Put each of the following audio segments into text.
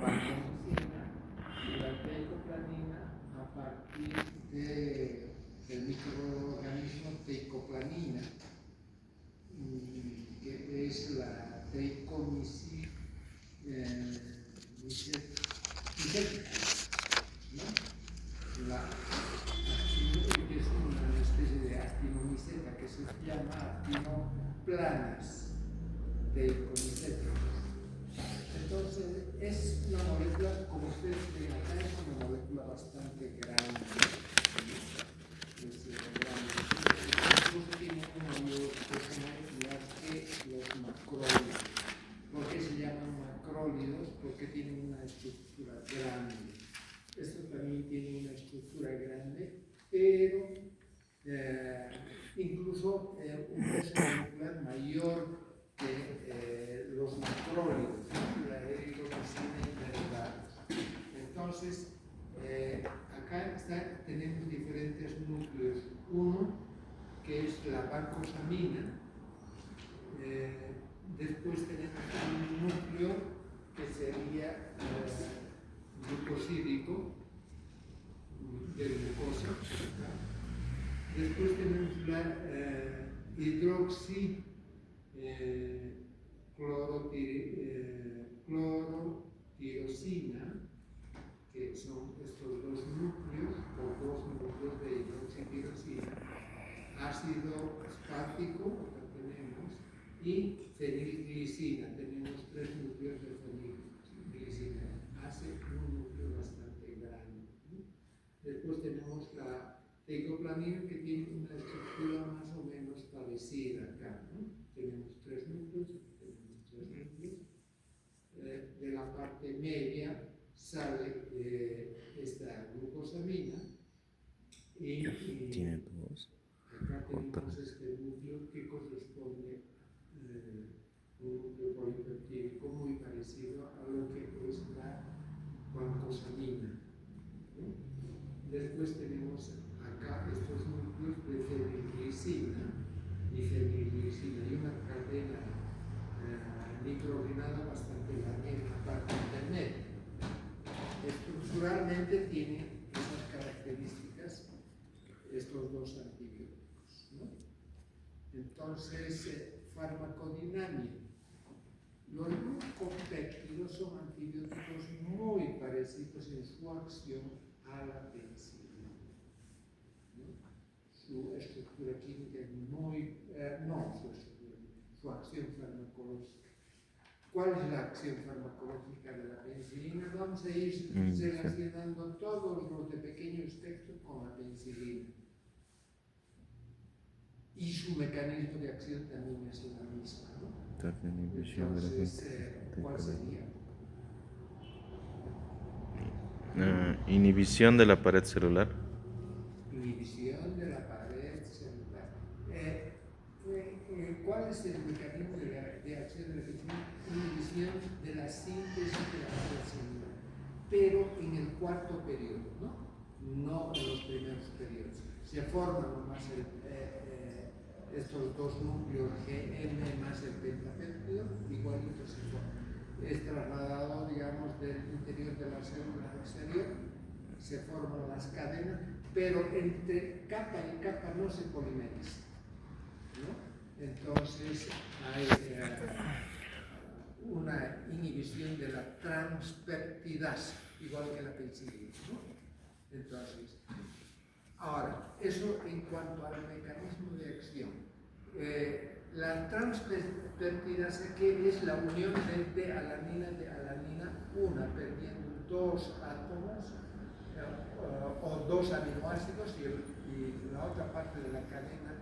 vancomicina y la teicoplanina a partir del microorganismo teicoplanina, que es la teicomicina micetica, ¿no? Que es una especie de actinomiceta que se llama actinoplanas teicomicéticas. Entonces, es una molécula, como ustedes ven acá, es una molécula bastante grande. Incluso tiene una mayor personalidad que los macrólidos. ¿Por qué se llaman macrólidos? Porque tienen una estructura grande. Esto también tiene una estructura grande, pero incluso un peso molecular mayor que los macrólidos, la eritromicina y derivados. Entonces, acá tenemos diferentes núcleos. Uno, que es la vancosamina. Después tenemos un núcleo que sería glucosídico, de glucosa. Después tenemos la clorotirosina, que son estos dos núcleos, o dos núcleos de hidroxitirosina, ácido aspartico, que tenemos, y fenilglicina. Tenemos tres núcleos de fenilglicina. Hace un núcleo bastante grande, ¿no? Después tenemos la teicoplanina, que tiene una estructura más o menos parecida acá, ¿no? Tenemos tres núcleos, de la parte media sale esta glucosamina y tiene dos. acá tenemos este núcleo que corresponde a un núcleo polipeptídico muy parecido a lo que es la vancosamina, ¿no? Después tenemos acá estos núcleos de fenilglicina y fenilglicina y una cadena nitrogenada bastante grande en la parte intermedia. Estructuralmente tiene esas características estos dos antibióticos, ¿no? Entonces, farmacodinámica. Los glucopéptidos son antibióticos muy parecidos en su acción a la penicilina, ¿no? Su estructura química es muy... su acción farmacológica. ¿Cuál es la acción farmacológica de la penicilina? Vamos a ir relacionando todos los de pequeño espectro con la penicilina. Y su mecanismo de acción también es la misma, ¿no? Entonces, ¿cuál sería? Inhibición de la pared celular. Inhibición de la pared celular. ¿Cuál es el mecanismo de acción de la penicilina? Inhibición de la síntesis de la pared celular, pero en el cuarto periodo, no en los primeros periodos. Se forman nomás estos dos núcleos GM más el pentapéptido, igualito se forman. Es trasladado, digamos, del interior de la célula al exterior, se forman las cadenas, pero entre capa y capa no se polimeriza, ¿no? Entonces hay una inhibición de la transpeptidasa, igual que la penicilina, ¿no? Entonces, ahora, eso en cuanto al mecanismo de acción. La transpeptidasa, que es la unión de alanina 1, perdiendo dos átomos o dos aminoácidos y la otra parte de la cadena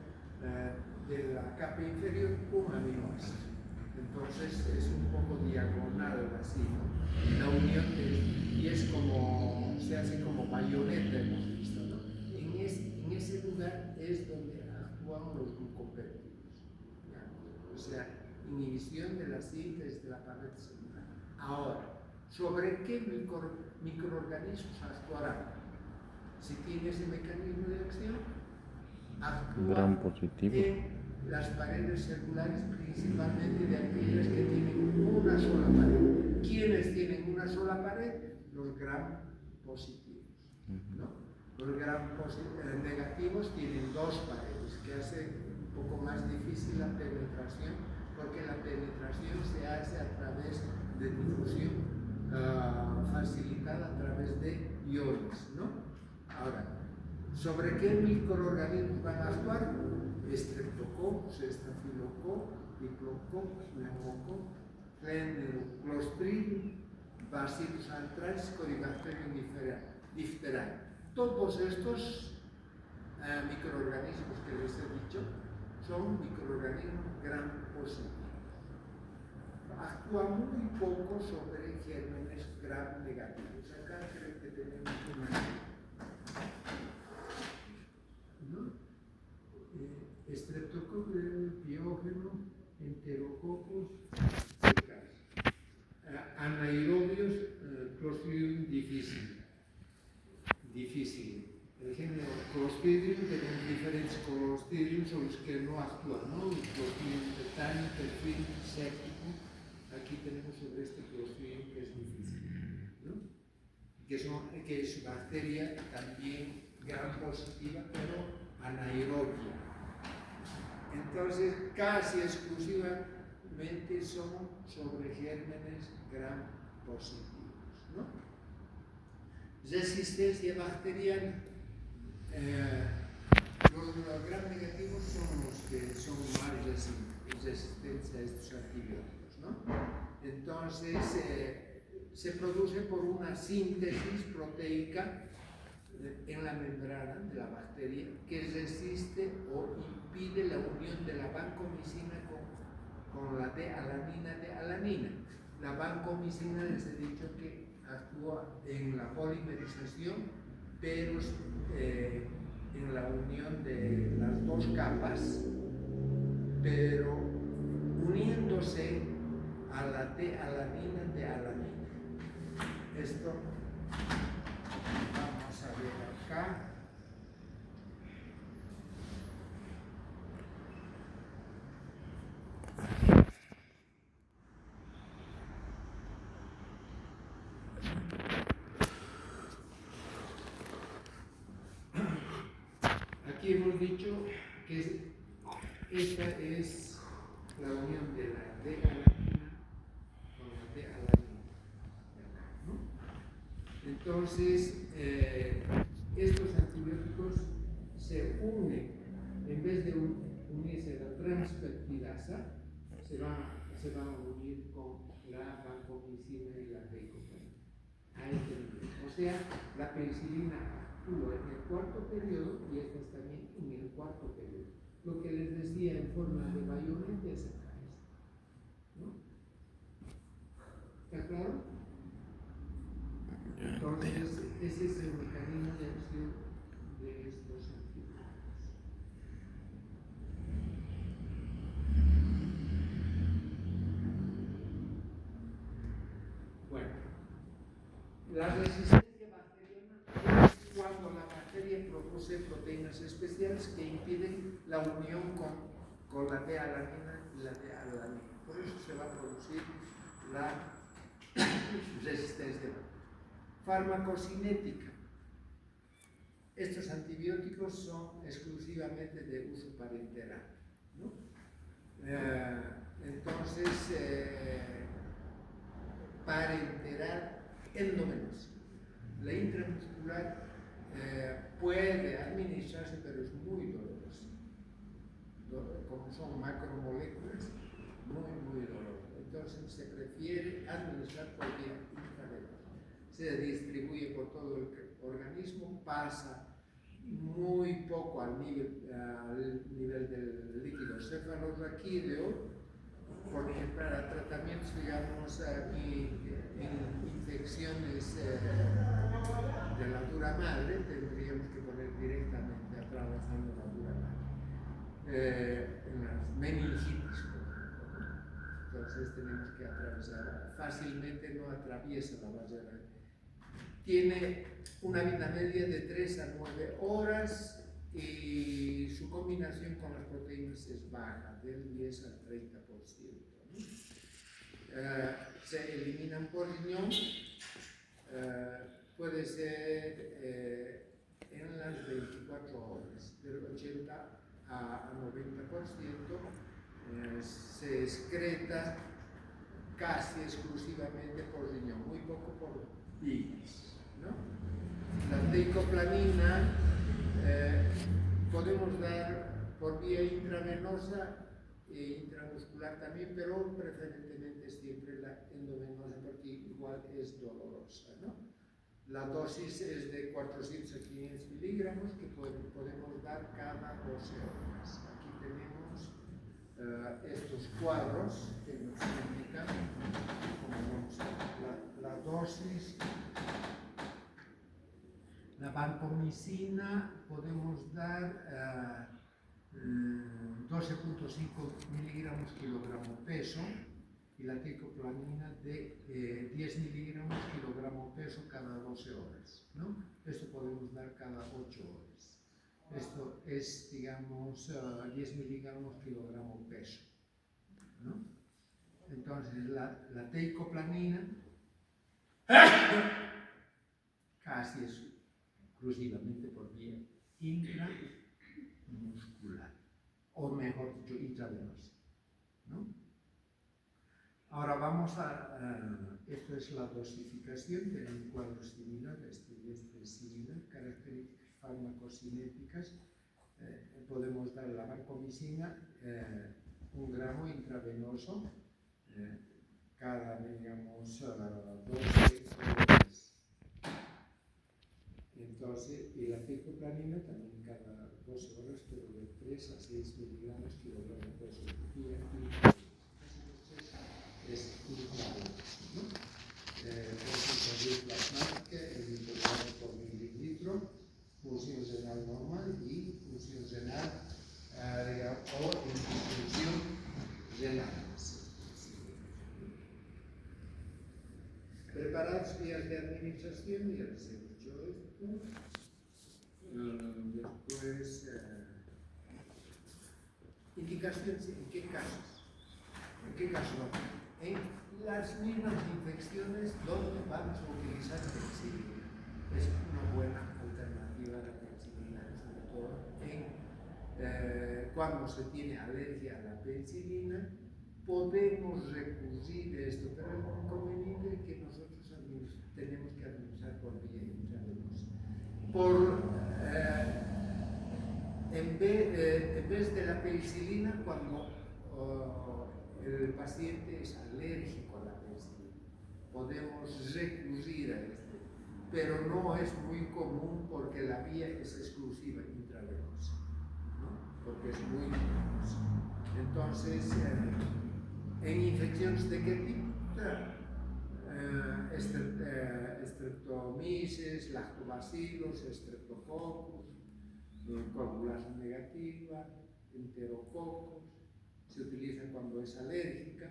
de la capa inferior, un aminoácido. Entonces es un poco diagonal así, ¿no? La unión y es como, se hace como bayoneta, hemos visto, ¿no? En ese lugar es donde actúan los glucopéptidos, ¿ya? O sea, inhibición de la síntesis de la pared celular. Ahora, ¿sobre qué microorganismos actuarán? Si tiene ese mecanismo de acción, actúa en las paredes celulares, principalmente de aquellas que tienen una sola pared. ¿Quiénes tienen una sola pared? Los gram positivos, ¿no? Los gram negativos tienen dos paredes, que hace un poco más difícil la penetración, porque la penetración se hace a través de difusión facilitada a través de iones, ¿no? Ahora, ¿sobre qué microorganismos van a actuar? Streptococcus, Staphylococcus, Diplococcus, Pneumococcus, Clostridium, Bacillus anthracis, Corybacterium diphtheriae. Todos estos microorganismos que les he dicho son microorganismos gram positivos. Actúa muy poco sobre gérmenes gram negativos. Acá creo que tenemos una, ¿no? Streptococcus, Piógeno, Enterococcus, anaerobios, Clostridium difficile. El género Clostridium, tenemos diferentes Clostridium sobre los que no actúan, ¿no? Clostridium tetani, perfil, séptico. Aquí tenemos sobre este Clostridium que es difícil, ¿no? Que es bacteria también gram positiva, pero anaerobia. Entonces, casi exclusivamente son sobre gérmenes gram positivos, ¿no? Resistencia bacteriana. Los gram negativos son los que son más resistentes a estos antibióticos, ¿no? Entonces, se produce por una síntesis proteica en la membrana de la bacteria que resiste o impide la unión de la vancomicina con la D-alanina de alanina. La vancomicina les he dicho que actúa en la polimerización, pero en la unión de las dos capas, pero uniéndose a la D-alanina de alanina. Esto vamos a ver acá. Aquí hemos dicho que esta es la unión de la D-alanina con la D-alanina, ¿no? Entonces, estos antibióticos se unen, en vez de unirse a la transpeptidasa, se van a unir con la vancomicina y la glicopena. Ahí tenemos. O sea, la penicilina actúa en el cuarto periodo y estas también en el cuarto periodo. Lo que les decía en forma de bayoneta es acá, ¿no? ¿Está claro? Entonces, ese es el mecanismo de acción de estos antibióticos. Bueno, la resistencia bacteriana es cuando la bacteria produce proteínas especiales que impiden la unión con la D-alanina y la D-alanina. Por eso se va a producir la resistencia bacteriana. Farmacocinética. Estos antibióticos son exclusivamente de uso parenteral, ¿no? Entonces, parenteral endovenosa. La intramuscular puede administrarse, pero es muy dolorosa. Como son macromoléculas, muy dolorosa. Entonces, se prefiere administrar por vía intravenosa. Se distribuye por todo el organismo, pasa muy poco al nivel del líquido cefalorraquídeo, porque para tratamientos, digamos, aquí en infecciones de la dura madre, tendríamos que poner directamente atravesando la dura madre, en las meningitis, por ejemplo. Entonces tenemos que atravesar, fácilmente no atraviesa la barrera. Tiene una vida media de 3 a 9 horas y su combinación con las proteínas es baja, del 10 al 30%. se eliminan por riñón, puede ser en las 24 horas, del 80 a 90% se excreta casi exclusivamente por riñón, muy poco por bilis, ¿no? La teicoplanina podemos dar por vía intravenosa e intramuscular también, pero preferentemente siempre la endovenosa porque igual es dolorosa, ¿no? La dosis es de 400 a 500 miligramos que podemos dar cada 12 horas. Aquí tenemos estos cuadros que nos indican la dosis. La vancomicina podemos dar 12.5 miligramos kilogramo peso y la teicoplanina de 10 miligramos kilogramo peso cada 12 horas, ¿no? Esto podemos dar cada 8 horas. Esto es, digamos, 10 miligramos kilogramo peso, ¿no? Entonces, la teicoplanina casi es exclusivamente por vía intramuscular, o mejor dicho, intravenosa, ¿no? Ahora vamos esto es la dosificación de un cuadro similar, este es similar, características farmacocinéticas. Podemos dar la vancomicina 1 gramo intravenoso cada, digamos, 12 horas. Entonces, y la teicoplanina también cada 12 horas, pero de 3 a 6 miligramos kilogramo peso. Es intravenoso, ¿no? Concentración plasmática, el intervalo por mililitro, función renal normal y función renal o infusión renal. Preparados vías de administración, ya les he dicho esto. Después, indicaciones, ¿en qué casos? ¿En qué casos? En las mismas infecciones donde vamos a utilizar penicilina. Es una buena alternativa a la penicilina, sobre todo cuando se tiene alergia a la penicilina. Podemos recurrir a esto, pero es inconveniente que nosotros tenemos que administrar por vía intravenosa. En vez de la penicilina, cuando el paciente es alérgico a la penicilina, podemos recurrir a esto, pero no es muy común porque la vía es exclusiva intravenosa, ¿no? Porque es muy dolorosa. Entonces, en infecciones de qué tipo? Streptomyces, lactobacilos, streptococcus, coagulación negativa, enterococos, se utiliza cuando es alérgica.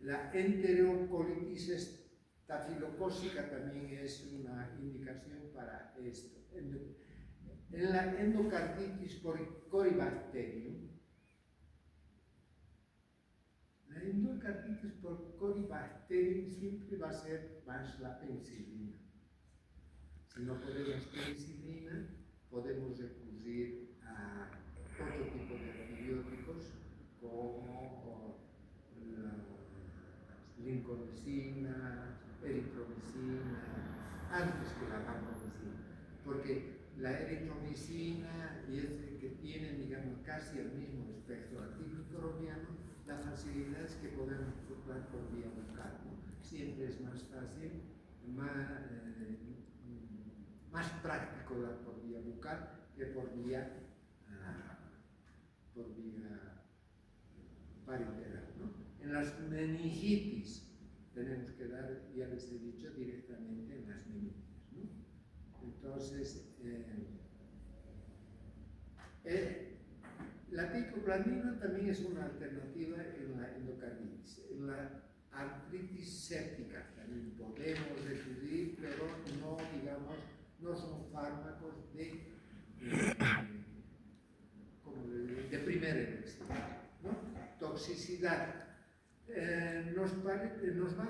La enterocolitis estafilocócica también es una indicación para esto. En la endocarditis por Corybacterium, la endocarditis por Corybacterium siempre va a ser más la penicilina. Si no podemos penicilina, podemos recurrir a otro tipo de antibióticos como las lincomicinas, eritromicina, antes que la vancomicina, porque la eritromicina y que tienen, digamos, casi el mismo espectro antimicrobiano, la facilidad es que podemos dar por vía bucal, ¿no? Siempre es más fácil, más práctico dar por vía bucal que por vía parenteral, ¿no? En las meningitis tenemos que dar, ya les he dicho, directamente en las meningitis, ¿no? Entonces, la teicoplanina también es una alternativa en la endocarditis. En la artritis séptica también podemos recurrir, pero no, digamos, no son fármacos de primera elección, ¿no? Toxicidad. nos va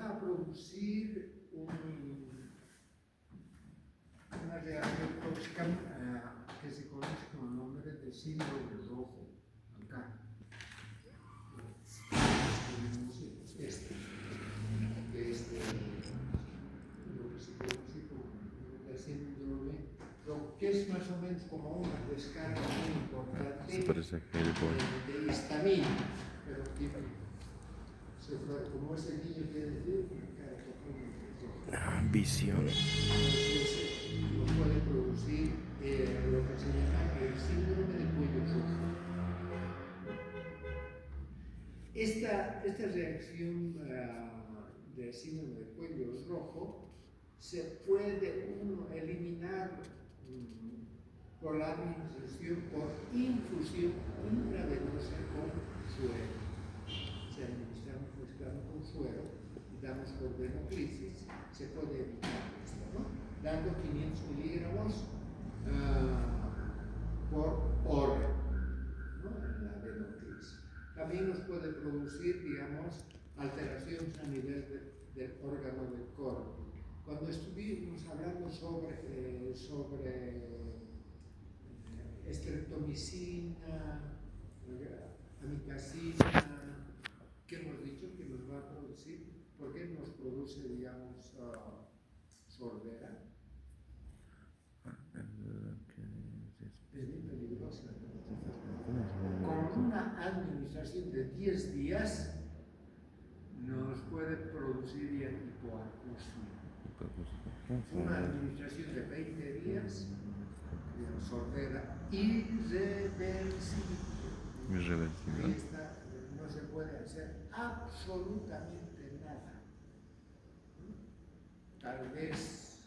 a producir una reacción tóxica que se conoce con el nombre de síndrome rojo. Acá. Lo que se conoce como el síndrome rojo, que es más o menos como una descarga muy importante de histamina, pero como ese niño quiere decir, cara totalmente roja. Visión. Entonces, lo puede producir lo que se llama el síndrome de cuello rojo. Esta reacción del síndrome de cuello rojo se puede uno eliminar por la administración, por infusión intravenosa con suero. Si administramos mezclando con suero y damos por venoclisis, se puede evitar esto, ¿no? Dando 500 miligramos por hora, ¿no? En la venoclisis. También nos puede producir, digamos, alteraciones a nivel del órgano del colon. Cuando estuvimos hablando sobre streptomicina, amicacina, ¿qué hemos dicho que nos va a producir? ¿Por qué nos produce, digamos, sordera? Es bien peligrosa. Con una administración de 10 días nos puede producir hipoacusia. Una administración de 20 días, sordera, irreversible. Ahí está, no se puede hacer absolutamente nada. Tal vez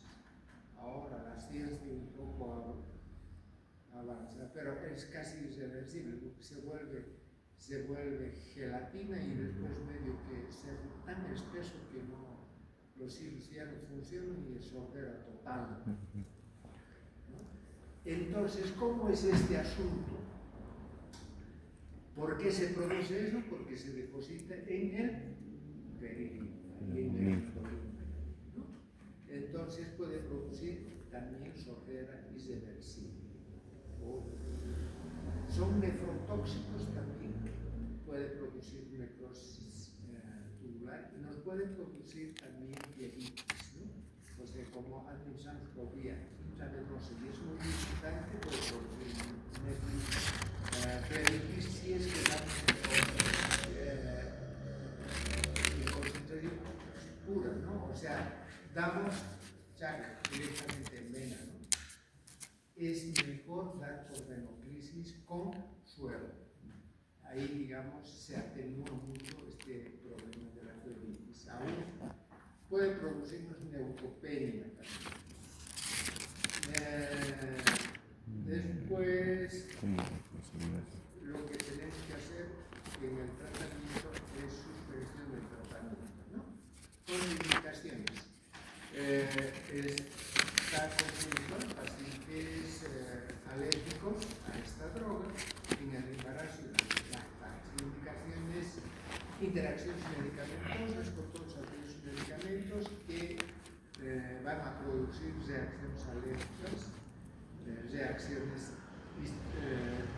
ahora la ciencia un poco avanza, pero es casi irreversible, porque se vuelve gelatina y después medio que ser tan espeso que no, los hilos ya no funcionan y es sordera total. ¿No? Entonces, ¿cómo es este asunto? ¿Por qué se produce eso? Porque se deposita en el perímetro, en el abdomen, ¿no? Entonces puede producir también sordera irreversible. Son nefrotóxicos también, puede producir necrosis tubular y nos puede producir también diabetes, ¿no? O sea, como administramos por vía intravenosa y es muy importante, puede producir diabetes si es que damos en concentración pura, ¿no? O sea, damos chaga directamente en vena, ¿no? Es mejor dar por venoclisis con suero. Ahí, digamos, se atenúa mucho este problema de la diabetes. Aún puede producirnos neutropenia también. Después, lo que tenemos que hacer en el tratamiento es suspensión del tratamiento, ¿no? Con indicaciones. Está confirmado en pacientes alérgicos a esta droga en el embarazo y la lactancia. Indicaciones, interacciones medicamentosas con todos aquellos medicamentos que van a producir reacciones alérgicas, reacciones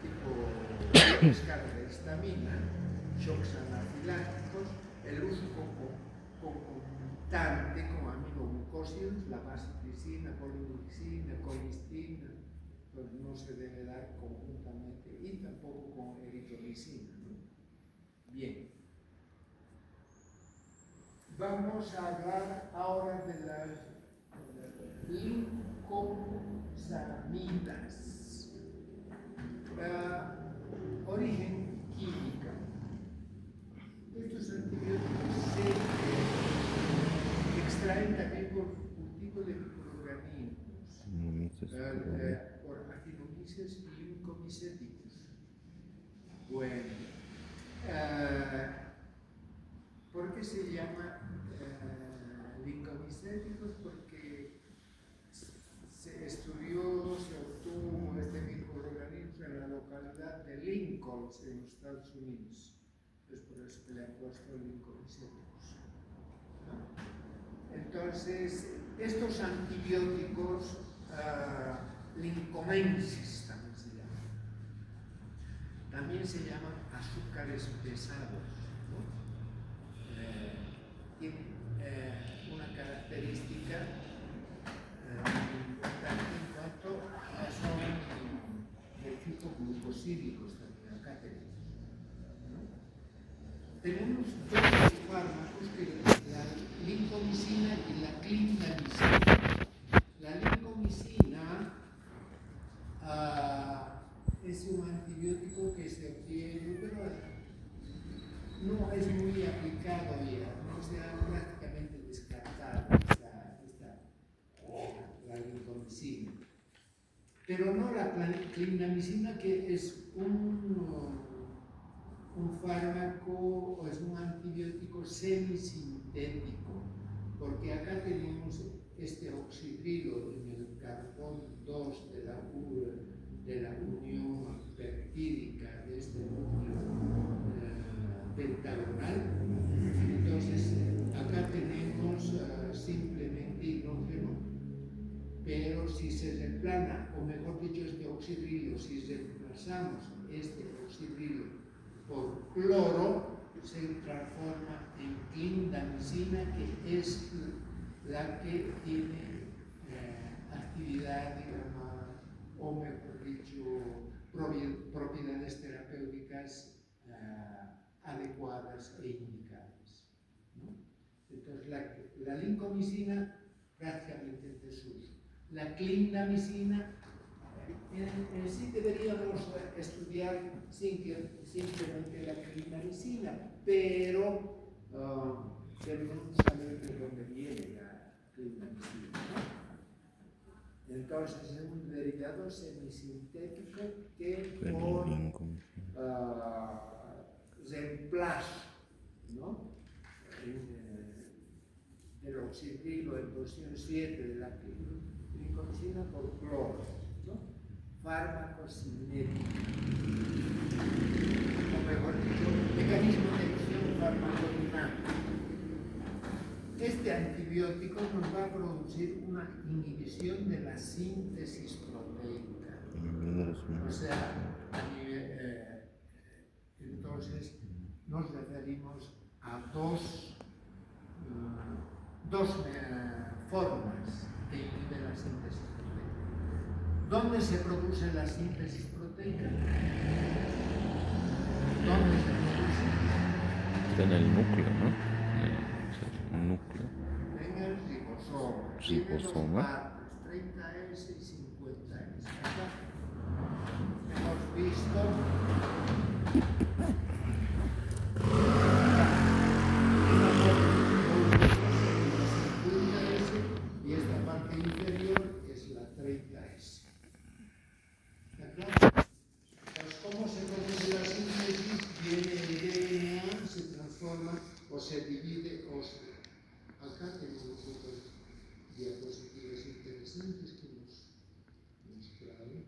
tipo descarga de histamina, shocks anafilácticos, el uso concomitante con aminoglucósidos, la vasopresina, polidioxina, colistina, pues no se debe dar conjuntamente y tampoco con eritromicina, ¿no? Bien. Vamos a hablar ahora de las lincosamidas. Origen química. Estos antibióticos se extraen también por cultivo de microorganismos, por Actinomyces lincomyceticus. Bueno, ¿por qué se llama lincomyceticus? Porque se estudió, se obtuvo este microorganismo en la localidad de Lincoln, en los Estados Unidos. pues por eso que le han puesto lincomycetus, ¿no? Entonces, estos antibióticos, lincomensis también se llaman azúcares pesados, ¿no? Tienen una característica importante en cuanto son del tipo glucosídicos también. Acá tenemos, ¿no? Tenemos dos fármacos, que la lincomicina y la clindamicina. La lincomicina es un antibiótico que se obtiene, pero no es muy aplicado ya, no se ha prácticamente descartado la lincomicina. Pero no la clindamicina, que es un fármaco o es un antibiótico semisintético, porque acá tenemos este oxidrilo en el carbón 2 de la unión peptídica de este núcleo pentagonal. Entonces, acá tenemos simplemente hidrógeno, pero si se reemplaza, o mejor dicho, este oxidrilo, si reemplazamos este oxidrilo por cloro, se transforma en clindamicina, que es la que tiene actividad, digamos, o mejor dicho, propiedades terapéuticas adecuadas e indicadas, ¿no? Entonces, la lincomicina prácticamente en desuso. La clindamicina, en sí deberíamos estudiar simplemente la clindamicina, pero debemos saber de dónde viene la clindamicina, ¿no? Entonces, es un derivado semisintético que por reemplazo, ¿no?, del oxidrilo en posición 7 de la lincomicina por cloro, ¿no? Fármaco cinético, o mejor dicho, mecanismo de acción farmacodinámico. Este antibiótico nos va a producir una inhibición de la síntesis proteica. O sea, entonces nos referimos a dos formas que inhiben la síntesis proteica. ¿Dónde se produce la síntesis proteica? ¿Dónde se produce? Está en el núcleo, ¿no? El núcleo. En el ribosoma. Ribosoma. 30S y 50S. Acá hemos visto y esta parte inferior es la 30S. ¿De acuerdo? Entonces, ¿cómo se produce la síntesis? Viene el DNA, se transforma o se divide. Acá tenemos otras diapositivas interesantes que nos traen.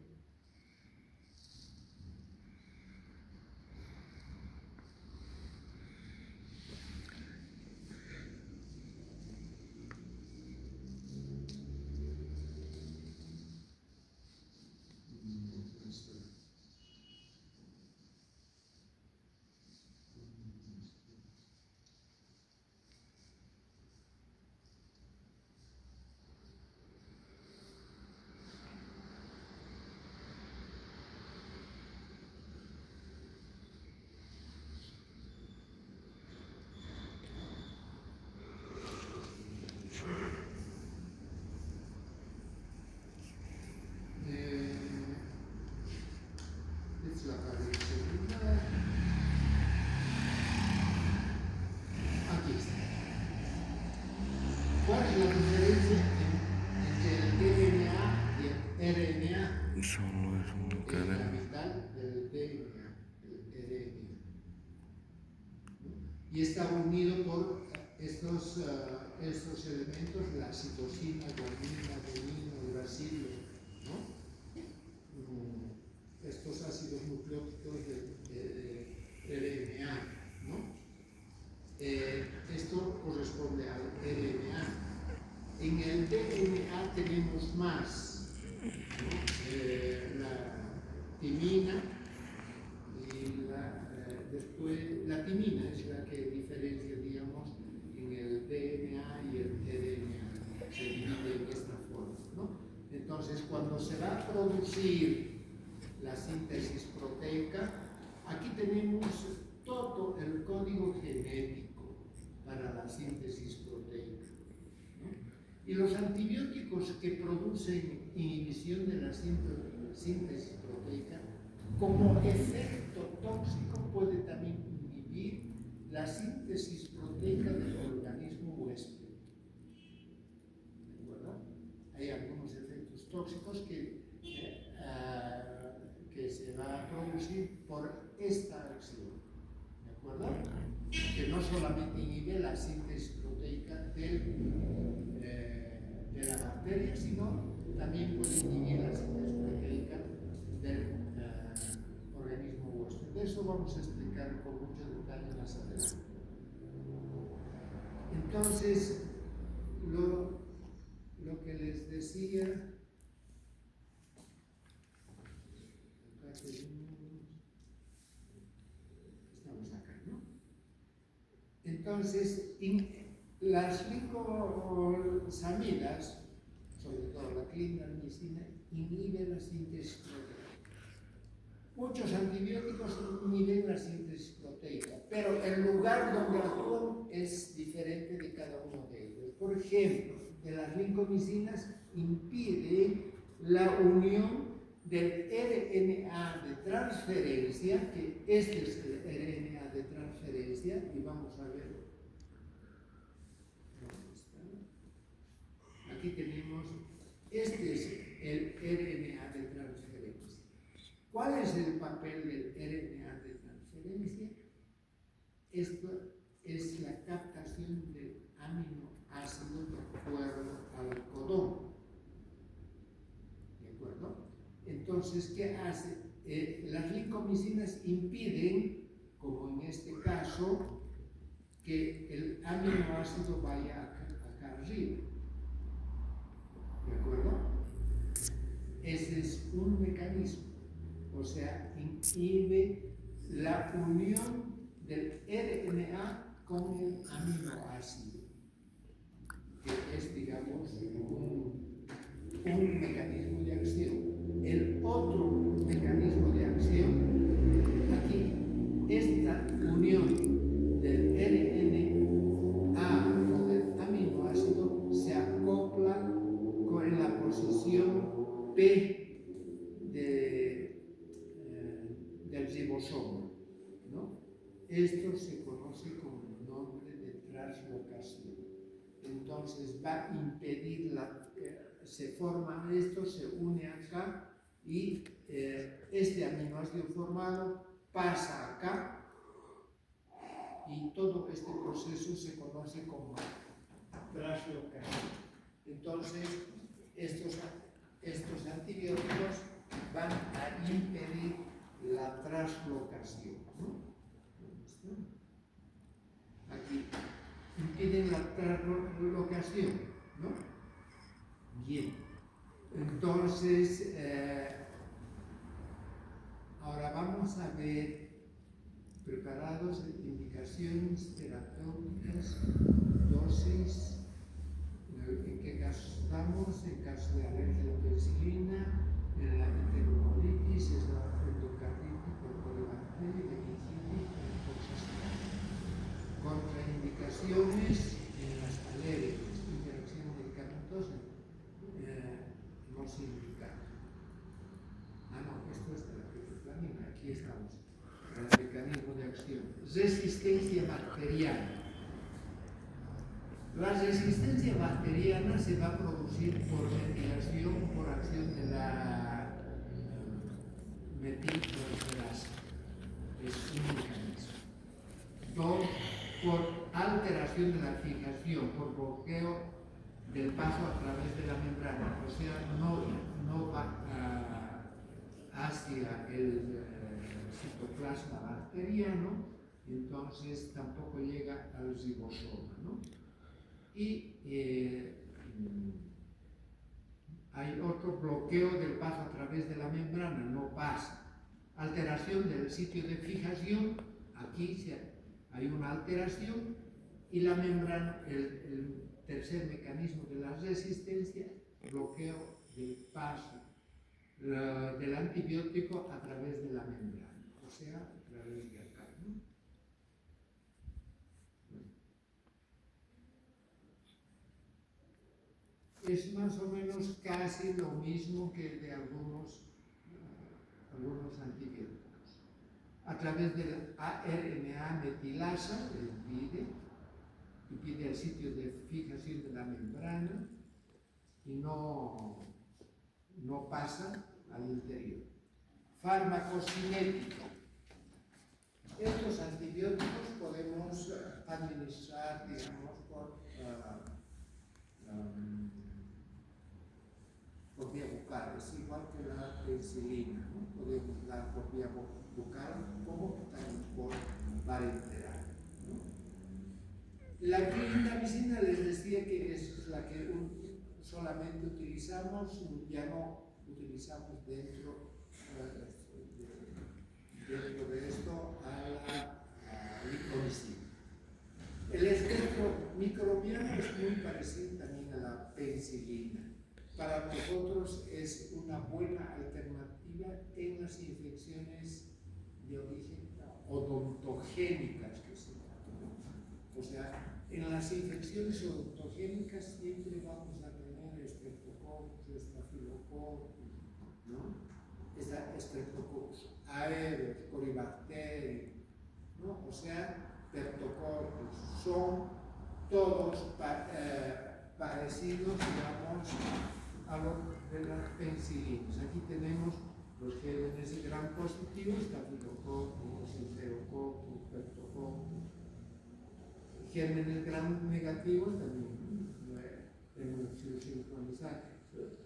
Es la pared celular. Aquí está. ¿Cuál es la diferencia entre el DNA y el RNA? Solo es una Es la cadena. mitad del DNA, el RNA. Y está unido por estos elementos, la citosina, guanina, adenina, uracilo, ¿no? Estos ácidos nucleóticos de RNA, ¿no? En el DNA tenemos más, ¿no? La timina y después la timina es la que diferencia, digamos, en el DNA y el RNA. Se divide en esta forma, ¿no? Entonces, cuando se va a producir la síntesis proteica, aquí tenemos todo el código genético para la síntesis proteica, ¿no? Y los antibióticos que producen inhibición de la síntesis proteica, como efecto tóxico, puede también inhibir la síntesis proteica del organismo huésped. ¿De acuerdo? Hay algunos efectos tóxicos que se va a producir por esta acción. ¿De acuerdo? Que no solamente inhibe la síntesis proteica de la bacteria, sino también puede inhibir la síntesis proteica del organismo huésped. De eso vamos a explicar con mucho detalle más adelante. Entonces, lo que les decía, acá estamos acá, ¿no? Entonces, las licosamidas, sobre todo la clindamicina, inhibe la síntesis proteica. Muchos antibióticos inhiben la síntesis proteica, pero el lugar donde actúan es diferente de cada uno de ellos. Por ejemplo, las lincomicinas impiden la unión del RNA de transferencia, que este es el RNA de transferencia, y vamos a ver dónde está. Aquí tenemos, este es el RNA de transferencia. ¿Cuál es el papel del RNA de transferencia? Esto es la captación del aminoácido de acuerdo al codón. ¿De acuerdo? Entonces, ¿qué hace? Las lincomicinas impiden, como en este caso, que el aminoácido vaya acá arriba. ¿De acuerdo? Ese es un mecanismo. O sea, inhibe la unión del RNA con el aminoácido, que es, digamos, un mecanismo de acción. El otro mecanismo de acción, aquí, esta unión del RNA con el aminoácido se acopla con la posición P del ribosoma, ¿no? Esto se conoce con el nombre de translocación. Entonces va a impedir se forma esto, se une acá y este aminoácido formado pasa acá y todo este proceso se conoce como translocación. Entonces estos antibióticos van a impedir la translocación, ¿no? Aquí impiden la translocación, ¿no? Bien. Entonces, ahora vamos a ver preparados indicaciones terapéuticas, dosis, en qué caso estamos, en caso de alergia a la penicilina, en la enterocolitis, es la endocarditis por colibacteria, meningitis, toxicidad. Contraindicaciones en las alergias, interacción medicamentosa, no se indica. No, esto es la plasmina, aquí estamos. El mecanismo de acción. Resistencia bacteriana. La resistencia bacteriana se va a producir por ventilación, por acción de la metiltransferasa. Es un mecanismo. Dos, por alteración de la fijación, por bloqueo del paso a través de la membrana. O sea, no va hacia el citoplasma bacteriano, entonces tampoco llega al ribosoma, ¿no? Y hay otro bloqueo del paso a través de la membrana, no pasa. Alteración del sitio de fijación, aquí hay una alteración y la membrana, el tercer mecanismo de la resistencia, bloqueo del paso del antibiótico a través de la membrana, o sea, a través de acá, ¿no? Es más o menos casi lo mismo que de algunos antibióticos. A través del ARNA metilasa, impide el sitio de fijación de la membrana y no pasa al interior. Farmacocinética. Estos antibióticos podemos administrar, digamos, por vía bucal, es igual que la penicilina, ¿no? Podemos dar por vía bucal como también por parenteral, ¿no? La clindamicina les decía que es la que solamente utilizamos, ya no utilizamos dentro de esto a la lincomicina. El espectro microbiano es muy parecido también a la penicilina. Para nosotros es una buena alternativa en las infecciones de origen odontogénicas que se llaman. O sea, en las infecciones odontogénicas siempre vamos a tener Streptococcus, Staphylococcus, ¿no? Streptococcus aereus, Corybacterium, ¿no? O sea, Streptococcus, son todos parecidos, digamos, a lo de las penicilinas. Aquí tenemos los gérmenes gram positivos, Staphylococcus, Enterococcus, Streptococcus. Gérmenes gram negativos también hemos sido sincronizados.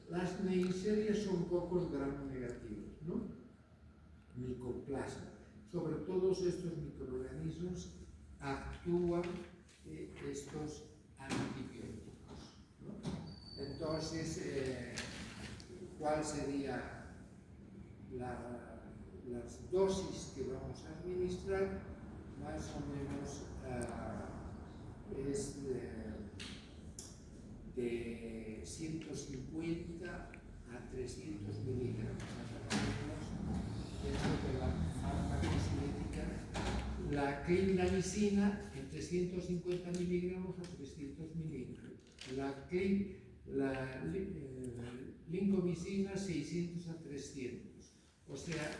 Las neiserias son pocos gram negativos, ¿no? Micoplasma. Sobre todos estos microorganismos actúan estos antibióticos, ¿no? Entonces, ¿cuál sería las dosis que vamos a administrar? Más o menos es de 150 a 300 miligramos. Dentro de la farmacocinética, la clindamicina entre 150 miligramos a 300 miligramos. La lincomicina 600 a 300. O sea,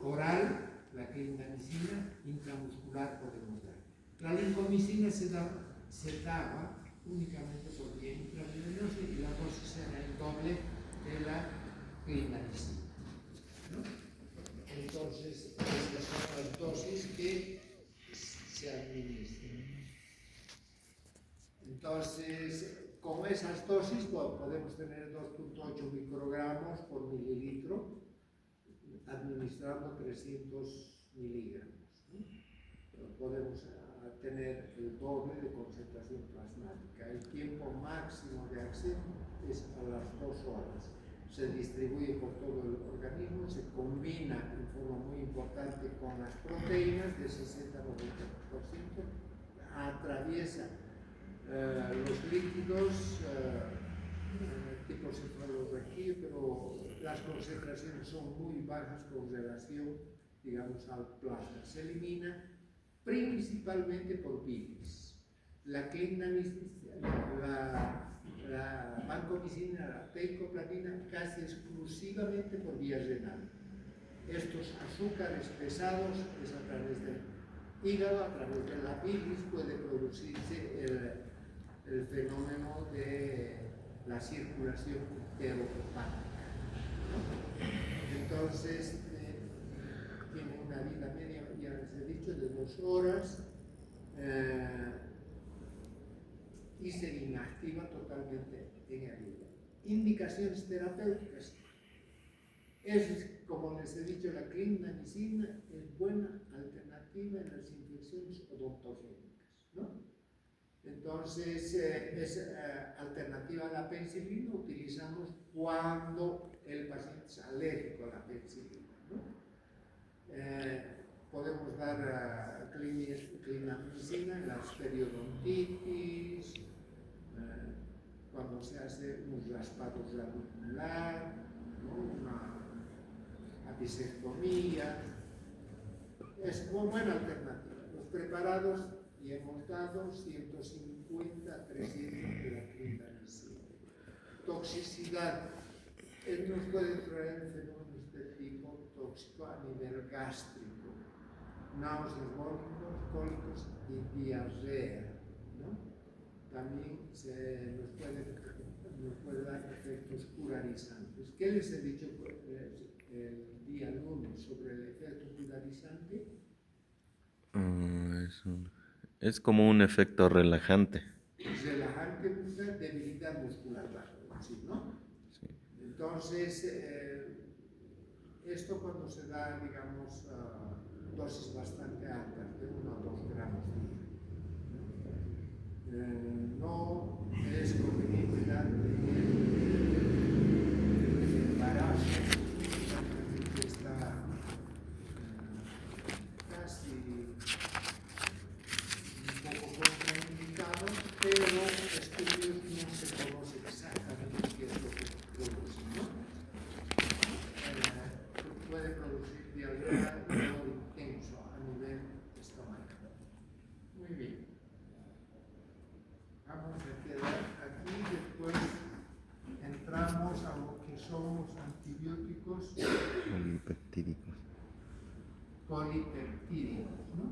oral, la clindamicina, intramuscular podemos dar. La lincomicina se daba únicamente por vía intravenosa y la dosis era el doble de la clindamicina, ¿no? Entonces, estas son las dosis que se administran. Entonces, con esas dosis podemos tener 2.8 microgramos por mililitro, administrando 300 miligramos, ¿no? Podemos tener el doble de concentración plasmática. El tiempo máximo de acción es a las 2 horas. Se distribuye por todo el organismo, se combina en forma muy importante con las proteínas de 60 a 90%, atraviesa los líquidos tipo cefalorraquídeo, pero las concentraciones son muy bajas con relación, digamos, al plasma. Se elimina principalmente por bilis. La vancomicina, la teicoplanina, casi exclusivamente por vía renal. Estos azúcares pesados es a través del hígado, a través de la bilis puede producirse el fenómeno de la circulación enterohepática, ¿no? Entonces, tiene una vida media, ya les he dicho, de 2 horas y se inactiva totalmente en el hígado. Indicaciones terapéuticas. Como les he dicho, la clindamicina es buena alternativa en las infecciones odontogénicas, ¿no? Entonces, es alternativa a la penicilina, utilizamos cuando el paciente es alérgico a la penicilina, ¿no? Podemos dar clindamicina en las periodontitis, cuando se hace un raspado radicular, ¿no? Una apicectomía. Es una buena alternativa. Los preparados, y hemos dado 150, 300 de la clindamicina. Toxicidad. Él nos puede traer fenómenos de tipo tóxico a nivel gástrico, náuseas, vómitos, cólicos y diarrea, ¿no? También nos puede dar efectos curarizantes. ¿Qué les he dicho el día lunes sobre el efecto curarizante? Es como un efecto relajante. Relajante, debilidad muscular, ¿no? Sí. Entonces, esto cuando se da, digamos, dosis bastante altas, de 1 o 2 gramos día. No es conveniente dar en el embarazo, que está casi un poco contraindicado, pero estudios no se conoce exactamente qué es lo que produce, ¿no? Puede producir diarrea y dolor intenso a nivel estomacal. Muy bien. Vamos a quedar aquí, después entramos a lo que son los antibióticos Polipeptídicos. polipeptídicos, ¿no?